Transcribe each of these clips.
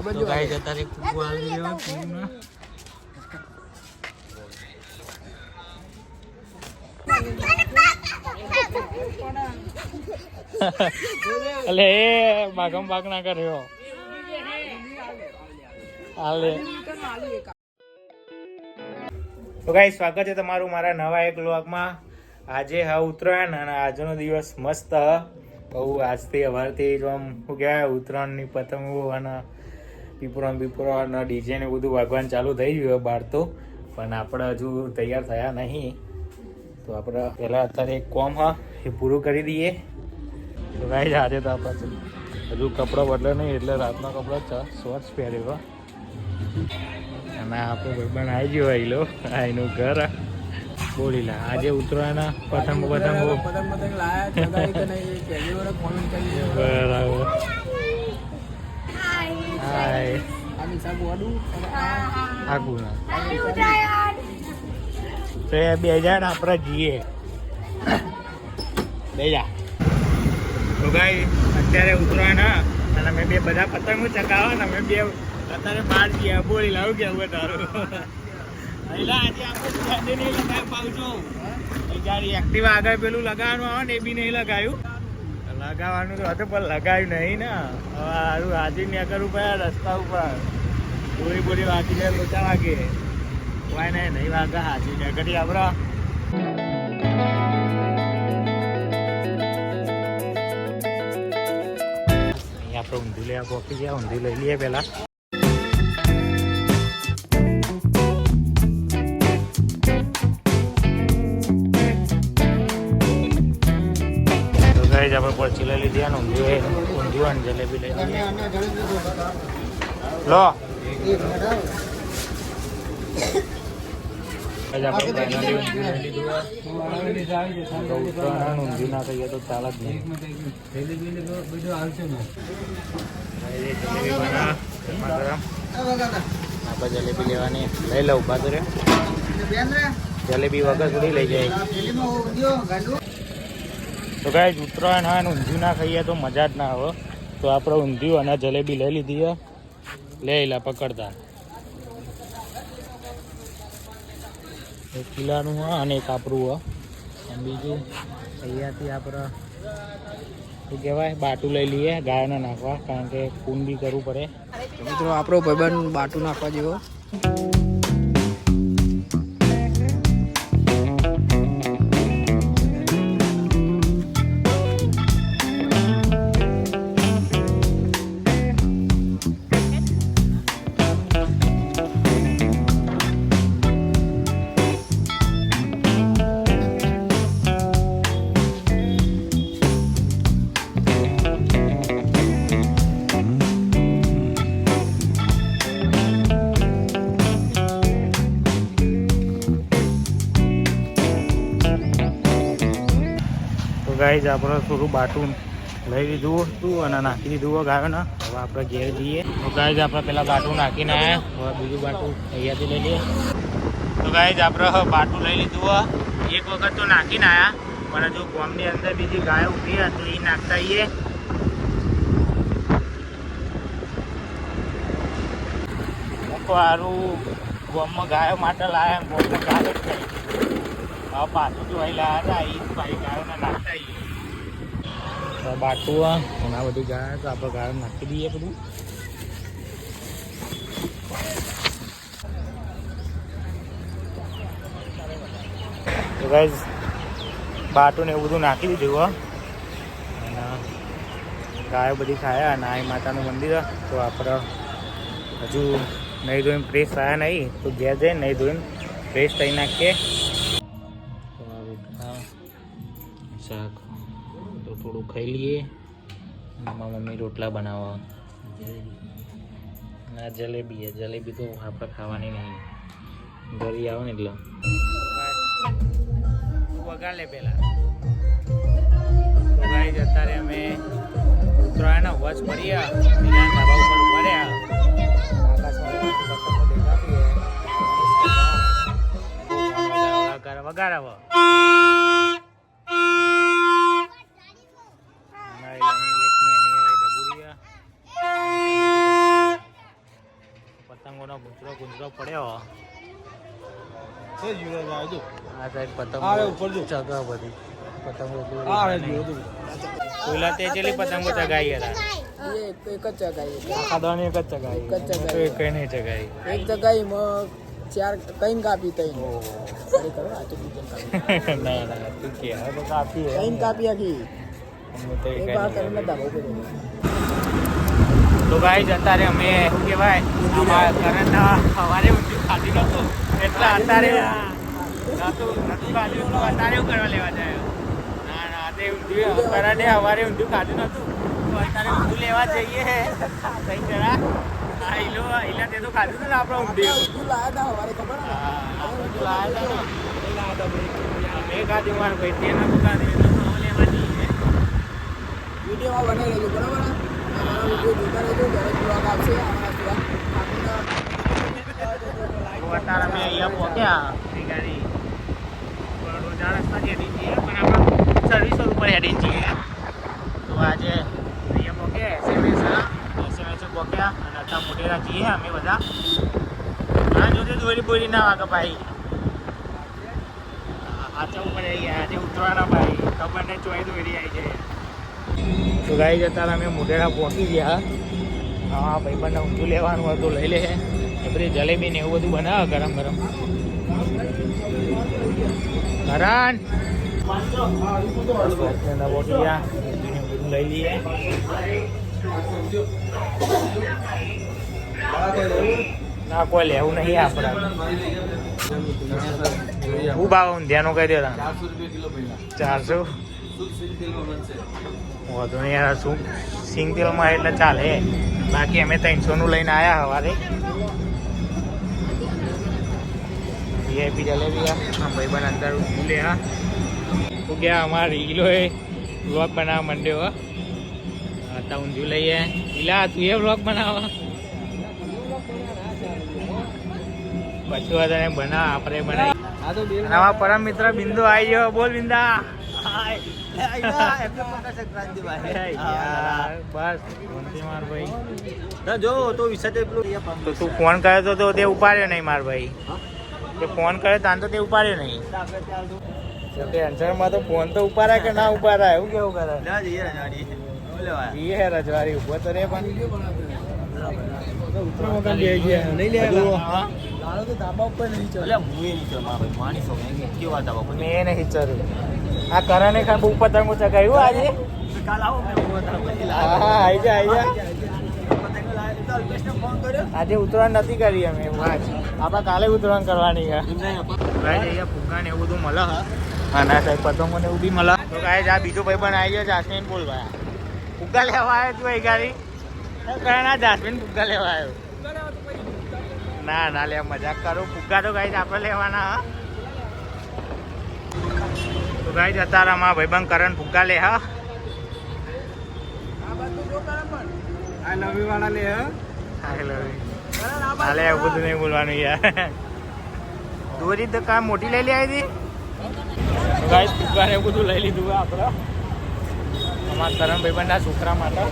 તો ગાઈસ અત્યારે કુકુ આવી ગયો ટીમમાં. અલે ભાગમ ભાગ ના કર્યો. તો ગાઈસ સ્વાગત છે તમારું મારા નવા એક વ્લોગમાં. આજે હા ઉત્તરાયણ અને આજનો દિવસ મસ્ત બહુ. આજથી અમારથી જો આમ શું કહેવાય ઉત્તરાયણની પતંગો અને પીપરો અને ડીજે ને બધું વાગવાનું ચાલુ થઈ ગયું બહાર તો, પણ આપણે હજુ તૈયાર થયા નહીં. તો આપણે પહેલાં અત્યારે એક કોમ હા એ પૂરું કરી દઈએ. તો ગાઈસ આજે તો આપણે હજુ કપડાં બદલે નહીં એટલે રાતના કપડાં શોર્ટ્સ પહેર્યો. અને આપણો ભાઈબંધ આવી ગયો આઈલો આ એનું ઘર બોલીલા. આજે ઉત્તરાયણ પતંગ લાયા બરાબર. હાય તો એ બે હજાર આપણે જઈએ બે જા. તો ગાઈ અત્યારે ઉત્તરાયણ અને અમે બે બધા પતંગો ચગાવવા ને અમે બે અત્યારે બહાર ગયા. બોલી લાવું કેવું તારું આજે આપણે નહીં લગાવી પાવજો. જ્યારે એક્ટિવા આગળ પેલું લગાવવાનું આવે ને એ બી નહીં લગાવ્યું. લગાવવાનું તો હતું પણ લગાવ્યું નહીં ને. હવે સારું હાજી ને કરવું પડે રસ્તા ઉપર. બોરી વાગીને લોચા વાગે વાય નહીં વાગે હાજી ને કરી આપણે. અહીંયા આપણે ઊંધી લેવા પહોંચી ગયા. ઊંધી લઈ લઈએ પહેલાં. આપણે પરચી લઈ લીધી અને ઊંધિયું અને જલેબી લઈ લીધી. લો ઊંધિયું ના કહીએ તો ચાલે જ નહીં. આપણે જલેબી લેવાની લઈ લઉં ઉભા તો રે. જલેબી વગર થોડી લઈ જાય. તો ગાઈસ ઉત્તરાયણ હા ઊંધિયું ના ખાઈએ તો મજા જ ના આવે. તો આપણે ઊંધિયું અને જલેબી લઈ લીધી. લઈ લા પકડતા એક કિલ્લાનું હા અને એક આપણું હા. અને બીજું અહીંયાથી આપણે શું કહેવાય બાટું લઈ લઈએ ગાયને નાખવા, કારણ કે ખૂન બી કરવું પડે. મિત્રો આપણો ભાઈબંધ બાટું નાખવા જેવો. ગાઈસ આપણે થોડું બાટું લઈ લીધું હતું અને નાખી દીધું ગાયોને. હવે આપણે ઘેર જઈએ. તો ગાઈસ આપણે પેલા બાટું નાખીને આવ્યા. હવે બીજું બાટું અહીંયાથી લઈ લઈએ. તો ગાઈસ આપણે બાટું લઈ લીધું. એક વખત તો નાખીને આવ્યા, પણ જો ગામની અંદર બીજી ગાયો ઉભી તો એ નાખતા આવીએ. સારું ગામમાં ગાયો માટે લાયા ગામમાં ગાયો જ નહીં. હવે પાછું જો અહીં લાયા હતા એ ભાઈ ગાયોને નાખતા આવીએ. બાટું અને આ બધી ગાય તો આપણે ગાયો નાખી દઈએ બધું. તો ગાઈસ બાટું ને એવું બધું નાખી દીધું. અને ગાયો બધી ખાયા અને આ માતાનું મંદિર. તો આપણે હજુ નહીં ધોઈને ફ્રેશ થયા નહીં, તો ઘેર જઈને નહીં ધોઈને ફ્રેશ થઈ નાખીએ. શાક તો થોડું ખાઈ લઈએ. મારા મમ્મી રોટલા બનાવવા. આ જલેબી તો આપણે ખાવાની નહીં, ઘરે આવે ને એટલે વગાડે પેલા. તો ગાઈસ અત્યારે અમે ઉત્તરાયણના વચ પડ્યા વિધાન ધાબા ઉપર પડ્યા. આકાશમાં વગાડાવો. પતંગોનો ગુંજરો ગુંજરો પડ્યો. છે જીરો જાવ આ સાઈડ પતંગો આ ઉપર જો ચગા બધી પતંગો આ રે જીરો તો પેલા તે જેટલી પતંગો ચગાઈ હતા એક જ ચગાઈ આખા દાણી એક જ ચગાઈ એક જ ચગાઈ. એક કઈ નહીં ચગાઈ. એક ચગાઈ માં ચાર કઈન કાપી તઈ અરે કરો આ તો બીજું કાપી ના ના તું કે હવે તો કાપી હે કઈન કાપી આખી અમે તો એક કઈ વાર નહીં કરીને દાબો ઉપર તો ગાઈસ અત્યારે અમે શું કહેવાય કરંટ સવારે ઊંધિયું ખાધી નહોતું એટલે અત્યારે નથી ખાધું તો અત્યારે એવું કરવા લેવા જાય. ના ના તે ઊંધિયું કરંટે સવારે ઊંધિયું ખાધું નહોતું તો અત્યારે ઊંધિયું લેવા જઈએ કઈ જરા હા ઈલા તે તો ખાધું હતું ને આપણે ઊંધિયું. તું લાયા તા હવારે ખબર ને હા ઊંધિયું લાયા હતા ને મેં ખાધું મારું ભાઈ તેના દુકાન એટલે તો લેવા જઈએ. વિડીયોમાં બનાવી લેજો બરાબર ને અમારા વિડીયો જોતા રહેજો દરેક બ્લોગ આવશે અમારા સિવાય અત્યારે અમે અહીંયા પહોંચ્યા એ ગાડી રોજા રસ્તાથી હેડી છીએ પણ આપણે સર્વિસ ઉપર હેડી છીએ. તો આજે અહીંયા પહોંચ્યા એસએમએસ પહોંચ્યા અને અત્યારે મોટેરા છીએ અમે બધા. હા જોજે દોરી બોરી ના વાગે ભાઈ આચા ઉપર આજે ઉતરવાના ભાઈ ખબર ને ચોઈ દોરી આવી જાય. તો ગાઈ અત્યારે અમે મોટેરા પહોંચી ગયા. હા ભાઈ બંને ઊંધું લેવાનું હતું લઈ લે એ બધી જલેબી ને એવું બધું બનાવે ગરમ ગરમ. હરાન લઈ લઈએ. ના કોઈ લેવું નહીં આપણે. શું ભાવ ઊંધિયાનો કહી દેતા 400 વધુ નહીં યાર શું સિંગ તેલમાં એટલે ચાલે બાકી અમે 300નું લઈને આવ્યા સવારે. વીઆઈપી જલેબી આમ ભાઈ અંદર ભૂલે હા તો ગયા અમારા રીલો એ વ્લોગ બનાવવા માંડ્યો હતા ઊંધિયું લઈએ ઈલા તું એ વ્લોગ બનાવવા પછી વધારે બનાવ આપણે બનાવી. આમાં પરમ મિત્ર બિંદુ આવી ગયો. બોલ બિંદા તો તું ફોન કર્યો તો તે ઉપાડ્યો નહીં માર ભાઈ. તે ફોન કર્યો તાન તો તે ઉપાડ્યો નહીં. ટેન્શનમાં તો ફોન તો ઉપાડાય કે ના ઉપાડાય એવું કેવું કરે એ રજવાડી ઉભો તો રે પણ મેં નહીં ચર્યું આ કરણે બહુ પતંગો ચગાવ્યું આજે. હા આવી જા આજે ઉતરાણ નથી કરી અમે આપણે કાલે ઉતરાણ કરવાની છે. ફુગ્ગા ને એવું બધું મળે અને સાહેબ પતંગો ને એવું બી મળે. તો કાંઈ આ બીજો ભાઈ પણ આવી ગયો જાસ્મીન બોલ ભાઈ ફુગ્ગા લેવા આવ્યો તું એ ગાડી કયા જાસ્મીન ફુગ્ગા લેવા આવ્યો. ના ના લે મજાક કરું ફુગ્ગા તો ગાઈ આપણે લેવાના. તો ગાઈ અત્યારે અમારા ભાઈબંધ કરણ ફુગ્ગા લે હા વાળા લે હાલે એવું બધું નહીં બોલવાનું યાર. દોરી તો કામ મોટી લઈ લે આવી હતી ગાઈસ ફુગ્ગા ને એવું બધું લઈ લીધું આપણે અમારા કરણ ભાઈબંધના છોકરા માટે.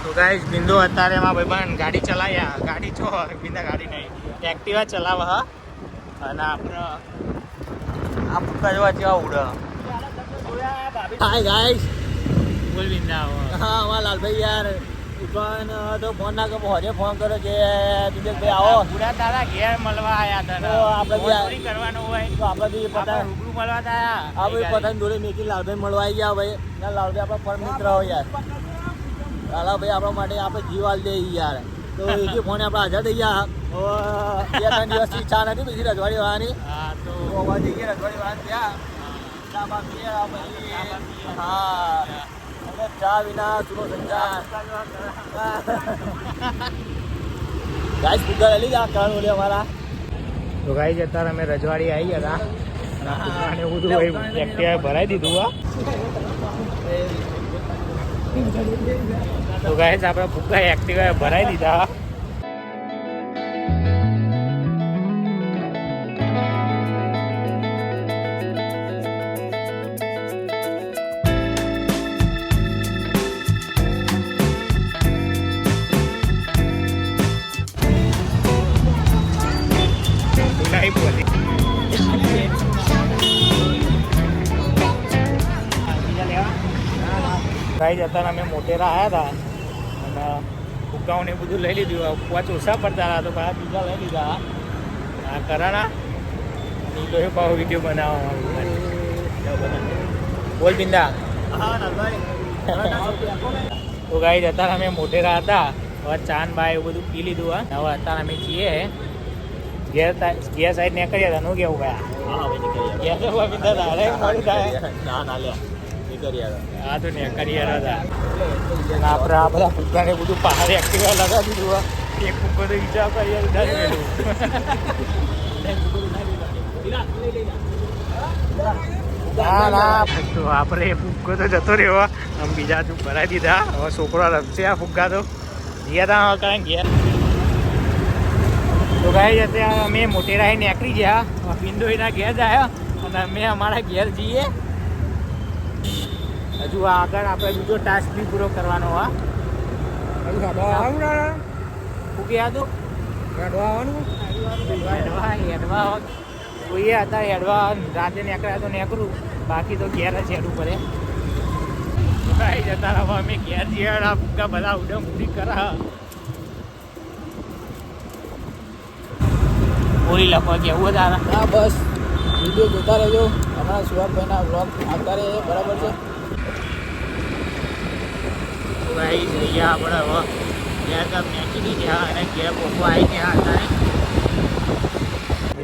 તો ગાઈસ બિંદુ અત્યારે એમાં ભાઈબંધ ગાડી ચલાવ્યા ગાડી છો બિંદા ગાડી નહીં એક્ટિવા ચલાવે હા અને આપણે આ ફુગ્ગા જોવા જેવા ઉડે. હાય ગાઈસ બોલ બિંદા હા અમારા લાલભાઈ યાર ઉઠવાનો તો ફોન ના કરો હજે ફોન કરો કે દિનેશભાઈ આવો પૂરા તારા ઘેર મળવા આવ્યા હતા તો આપણે ચોરી કરવાનું હોય તો આપણે બી પતંગ રૂબરૂ મળવા હતા. આ ભાઈ પતંગ દોરી મેકી લાલભાઈ મળવા આવી ગયા ભાઈ ના લાલભાઈ આપણા પરમ મિત્ર હોય યાર લાલાભાઈ આપણા માટે આપણે જીવ આલ દે યાર. તો એથી ફોને આપણે હાજર થઈ ગયા. 2-3 દિવસથી ઈચ્છા નથી બીજી રજવાડી વાળાની હા તો તો જઈએ રજવાડી વાળા ત્યાં ચા બા પીએ હા ચા વિના સુનો સંચાર ગાઈસ ફુગ્ગા લઈ જા કારણ બોલે અમારા. તો ગાઈસ અત્યારે અમે રજવાડી આવી ગયા હતા અને એવું બધું એક્ટિવા ભરાઈ દીધું હા. તો ગાઈસ આપણે ફુગ્ગા એક્ટિવા ભરાઈ દીધા. નહીં પહોંચી. ગાઈઝ અત્યારે અમે મોટેરા આવ્યા હતા અને ફુગ્ગાઓને બધું લઈ લીધું. પાંચ ઓછા પડતા હતા તો પાછા બીજા લઈ લીધા. આ કરાણા નીલો એ પાછો વિડીયો બનાવવામાં બોલ બિંદા. તો ગાઈઝ અત્યારે અમે મોટેરા હતા. હવે ચાન બાય એવું બધું પી લીધું. હા હવે અત્યારે અમે છીએ ઘેર સાઈડ નીકળ્યા હતા. નું કેવું ગયા હા તો નીકળ્યા હતા. આપણે આ બધા ફુગ્ગાને બધું પહાડી એક્ટિવા લગાવી દીધું. એક ફુગ્ગો તો વિચાર કરીએ ના ના તો આપણે ફુગ્ગો તો જતો રહ્યો. આમ બીજા તું ભરાઈ દીધા. હવે છોકરો રમશે આ ફુગ્ગા તો ગયા હતા કારણ ઘેર. તો ગાઈઝ અત્યારે અમે મોટેરાએ નીકળી ગયા. પિંડોઈના ઘેર જાય અને અમે અમારા ઘેર જઈએ. હજુ આગળ આપણે બીજો ટાસ્ક બી પૂરો કરવાનો. હા ફૂગ્યા હતું હેડવા જોઈએ હતા. હેડવા રાતે નીકળ્યા તો નીકળું, બાકી તો ઘેર જ હેડવું પડે. ભાઈ જતા હવે અમે ઘેર જઈએ. આ ફૂગા બધા ઉડમ ઉડી કરા બોલી લખવા કેવું તારા. હા બસ વિડીયો જોતા રહેજો. અમારા સુભાષભાઈના બ્લોગ આવતા રહે બરાબર છે. ભાઈ જઈએ આપણે હવે ઘેર કામ નીકળી ગયા અને ઘેર પોકો આવી ગયા હતા.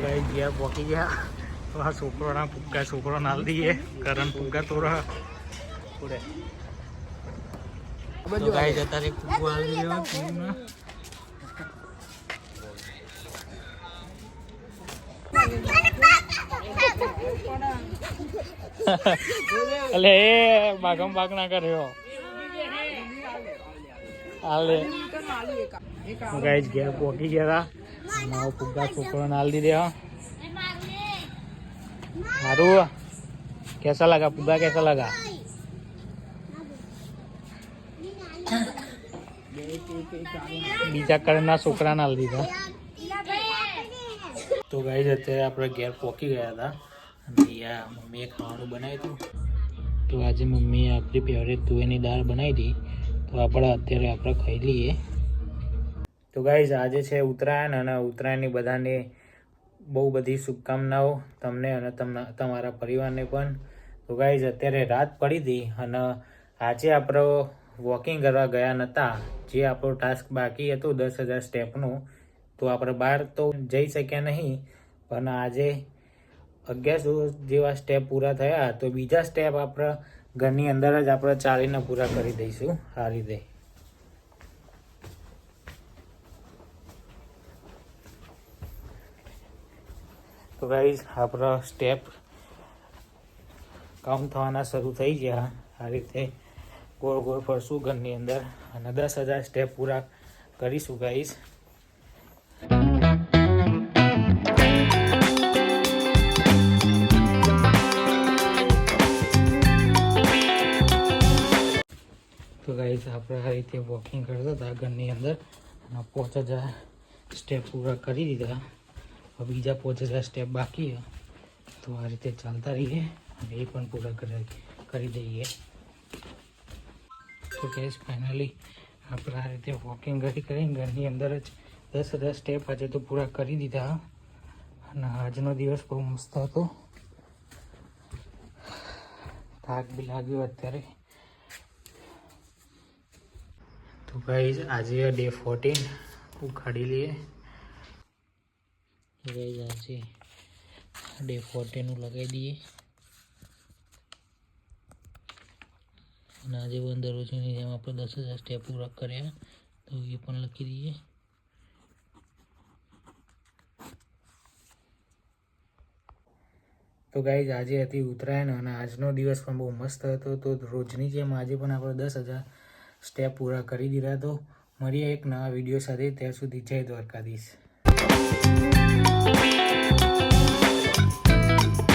ભાઈ ઘેર પોકી ગયા. આ છોકરોના ફુગ્ગા છોકરો નાલ દઈએ. કરણ ફુગ્ગા તોરા પૂરે ગાય જતા રે ફુગ્ગો આવી ગયો. અલે એ ભાગમ ભાગ ના કર્યો. હાલે ગાઈસ ઘેર પોકી ગયા હતા. નવો ફુગ્ગા છોકરો નાલ દીધે. સારું कैसा लगा फुग्गा कैसा लगा. બીજા કરના છોકરા નાલ દીધા. તો ગાઈસ અત્યારે આપણે ઘેર પહોંચી ગયા હતા અને યા મમ્મીએ ખાવાનું બનાવ્યું હતું. તો આજે મમ્મીએ આપણી ફેવરેટ તુવેરની દાળ બનાવી હતી. તો અત્યારે આપણે ખાઈ લઈએ. તો ગાઈસ આજે છે ઉત્તરાયણ અને ઉત્તરાયણની બધાને બહુ બધી શુભકામનાઓ તમને અને તમારા પરિવારને પણ. તો ગાઈસ અત્યારે રાત પડી હતી અને આજે આપણો વોકિંગ કરવા ગયા નહોતા. જે આપણો ટાસ્ક બાકી હતો 10,000 સ્ટેપનું, તો આપણે બહાર તો જઈ શક્યા નહીં. પણ આજે 1100 જેવા સ્ટેપ પૂરા થયા. તો બીજા સ્ટેપ આપણે ઘરની અંદર જ આપણે ચાલીને પૂરા કરી દઈશું આ રીતે. તો ગાઈઝ આપણા સ્ટેપ કાઉન્ટ થવાના શરૂ થઈ ગયા. આ રીતે ગોળ ગોળ ફરશું ઘરની અંદર અને 10,000 સ્ટેપ પૂરા કરીશું ગાઈઝ. તો ગાઈઝ આપણે આ રીતે વોકિંગ કરતા હતા ઘરની અંદર અને 5,000 સ્ટેપ પૂરા કરી દીધા. બીજા 5,000 સ્ટેપ બાકી છે. તો આ રીતે ચાલતા રહીએ અને એ પણ પૂરા કરી દઈએ. તો ગાઈસ ફાઇનલી આપણે આ રીતે વોકિંગ કરીને ઘરની અંદર જ 10,000 સ્ટેપ આજે તો પૂરા કરી દીધા. અને આજનો દિવસ બહુ મસ્ત હતો. થાક બી લાગ્યો અત્યારે. તો ગાઈસ આજે ડે 14 ઉખાડી લઈએ. આજે ડે 14 લગાવી દઈએ. અને આજે પણ દરરોજની જેમ આપણે 10,000 સ્ટેપ પૂરા કર્યા તો એ પણ લખી દઈએ. તો ગાઈઝ આજે હતી ઉત્તરાયણ અને આજનો દિવસ પણ બહુ મસ્ત હતો. તો રોજની જેમ આજે પણ આપણે 10,000 સ્ટેપ પૂરા કરી દીધા. તો મળીએ એક નવા વિડીયો સાથે. ત્યાં સુધી જય દ્વારકાધીશ.